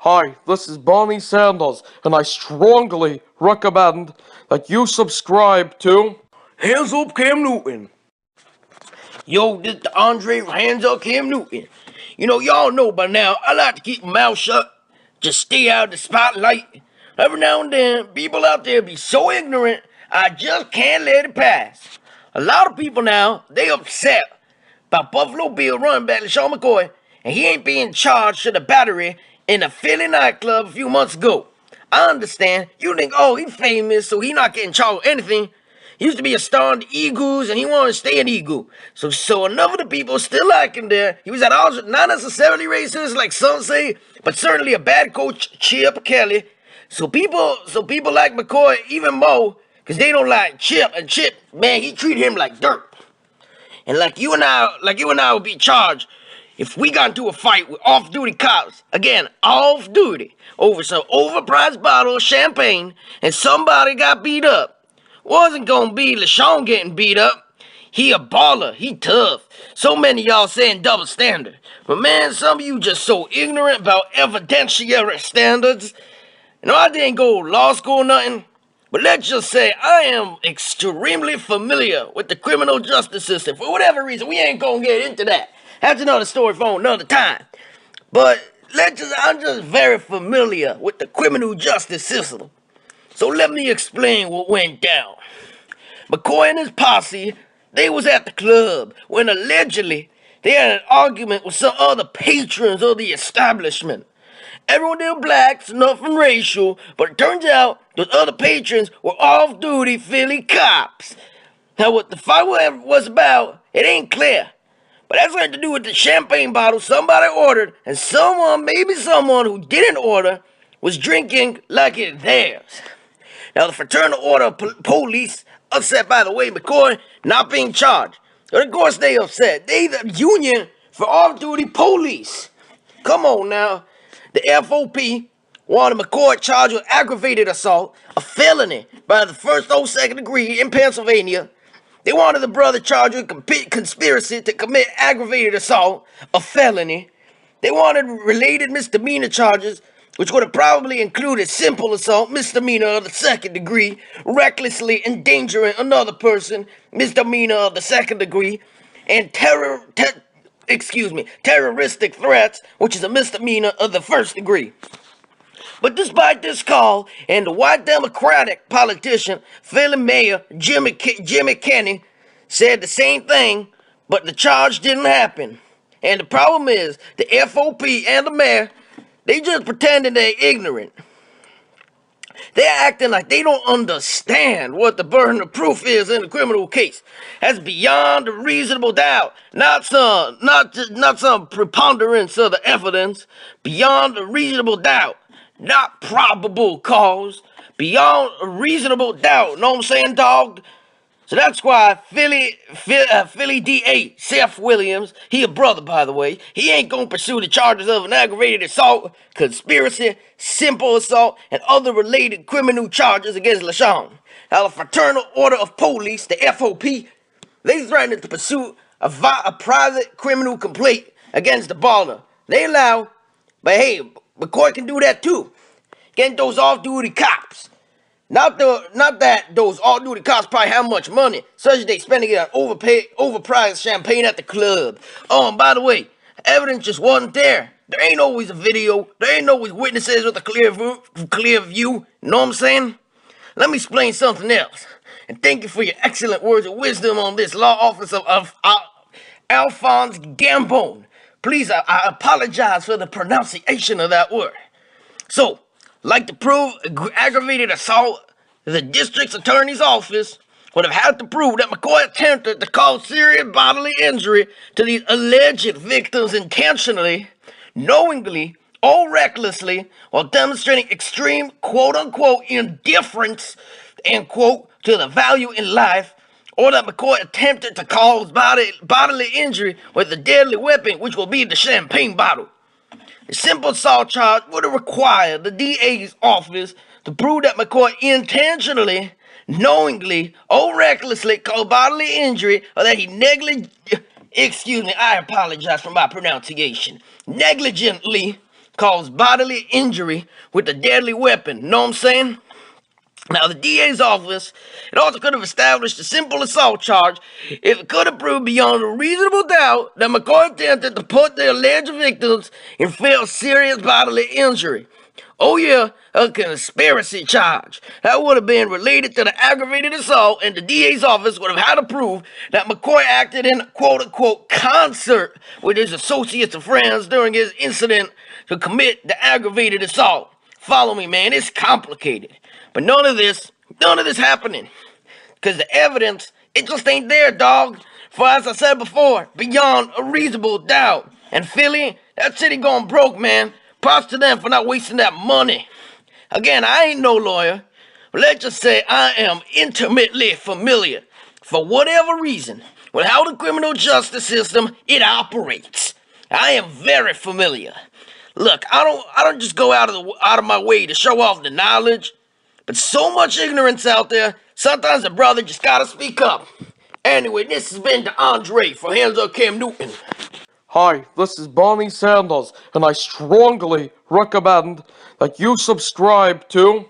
Hi, this is Barney Sanders, and I strongly recommend that you subscribe to Hands Up Cam Newton. Yo, this DeAndre, hands up Cam Newton. Y'all know by now, I like to keep my mouth shut, just stay out of the spotlight. Every now and then, people out there be so ignorant, I just can't let it pass. A lot of people now, they upset about Buffalo Bill running back LeSean McCoy, and he ain't being charged to the battery in a Philly nightclub a few months ago. I understand. You think, oh, he's famous, so he not getting charged with anything. He used to be a star in the Eagles, and he wanted to stay an Eagle. So enough of the people still like him there. He was at odds, not necessarily racist, like some say, but certainly a bad coach, Chip Kelly. So people like McCoy even more, because they don't like Chip. And Chip, man, he treated him like dirt. And like you and I would be charged if we got into a fight with off-duty cops, again, off-duty, over some overpriced bottle of champagne, and somebody got beat up. Wasn't gonna be LeSean getting beat up. He a baller. He tough. So many of y'all saying double standard. But man, some of you just so ignorant about evidentiary standards. I didn't go to law school or nothing. But let's just say I am extremely familiar with the criminal justice system. For whatever reason, we ain't gonna get into that. That's another story for another time. But I'm just very familiar with the criminal justice system. So let me explain what went down. McCoy and his posse, they was at the club when allegedly they had an argument with some other patrons of the establishment. Everyone there blacks, nothing racial, but it turns out those other patrons were off-duty Philly cops. Now what the fight was about, it ain't clear. But that's something to do with the champagne bottle somebody ordered, and maybe someone who didn't order, was drinking like it's theirs. Now, the Fraternal Order of Police, upset by the way McCoy not being charged. But of course they upset. They the union for off-duty police. Come on now. The FOP wanted McCoy charged with aggravated assault, a felony by the first or second degree in Pennsylvania. They wanted the brother charged with conspiracy to commit aggravated assault, a felony. They wanted related misdemeanor charges, which would have probably included simple assault, misdemeanor of the second degree, recklessly endangering another person, misdemeanor of the second degree, and terroristic threats, which is a misdemeanor of the first degree. But despite this call, and the white Democratic politician, Philly Mayor Jimmy Kenney, said the same thing, but the charge didn't happen. And the problem is, the FOP and the mayor, they just pretending they're ignorant. They're acting like they don't understand what the burden of proof is in a criminal case. That's beyond a reasonable doubt. Not some preponderance of the evidence. Beyond a reasonable doubt. Not probable cause. Beyond a reasonable doubt. Know what I'm saying, dog? So that's why Philly DA, Seth Williams, he a brother, by the way, he ain't gonna pursue the charges of an aggravated assault, conspiracy, simple assault, and other related criminal charges against LeSean. Now, the Fraternal Order of Police, the FOP, they threatened to pursue a private criminal complaint against the baller. They allow, but hey, McCoy can do that too. Getting those off-duty cops. Not that those all-duty cops probably have much money, such as they spending it on overpriced champagne at the club. Oh, and by the way, evidence just wasn't there. There ain't always a video. There ain't always witnesses with a clear view. You know what I'm saying? Let me explain something else. And thank you for your excellent words of wisdom on this law office of Alphonse Gambone. Please, I apologize for the pronunciation of that word. So, like to prove aggravated assault, the district attorney's office would have had to prove that McCoy attempted to cause serious bodily injury to these alleged victims intentionally, knowingly, or recklessly, while demonstrating extreme quote-unquote indifference, end quote, to the value in life, or that McCoy attempted to cause bodily injury with a deadly weapon, which will be the champagne bottle. A simple assault charge would have required the DA's office to prove that McCoy intentionally, knowingly, or recklessly caused bodily injury, or that he negligently cause bodily injury with a deadly weapon. Know what I'm saying? Now, the DA's office, it also could have established a simple assault charge if it could have proved beyond a reasonable doubt that McCoy attempted to put the alleged victims in serious bodily injury. Oh yeah, a conspiracy charge. That would have been related to the aggravated assault, and the DA's office would have had to prove that McCoy acted in quote-unquote concert with his associates and friends during his incident to commit the aggravated assault. Follow me, man, it's complicated. But none of this happening. Because the evidence, it just ain't there, dog. For as I said before, beyond a reasonable doubt. And Philly, that city going broke, man. Props to them for not wasting that money. Again, I ain't no lawyer, but let's just say I am intimately familiar, for whatever reason, with how the criminal justice system, it operates. I am very familiar. Look, I don't just go out of my way to show off the knowledge, but so much ignorance out there, sometimes a brother just gotta speak up. Anyway, this has been DeAndre for Hands Up Cam Newton. Hi, this is Barney Sanders, and I strongly recommend that you subscribe to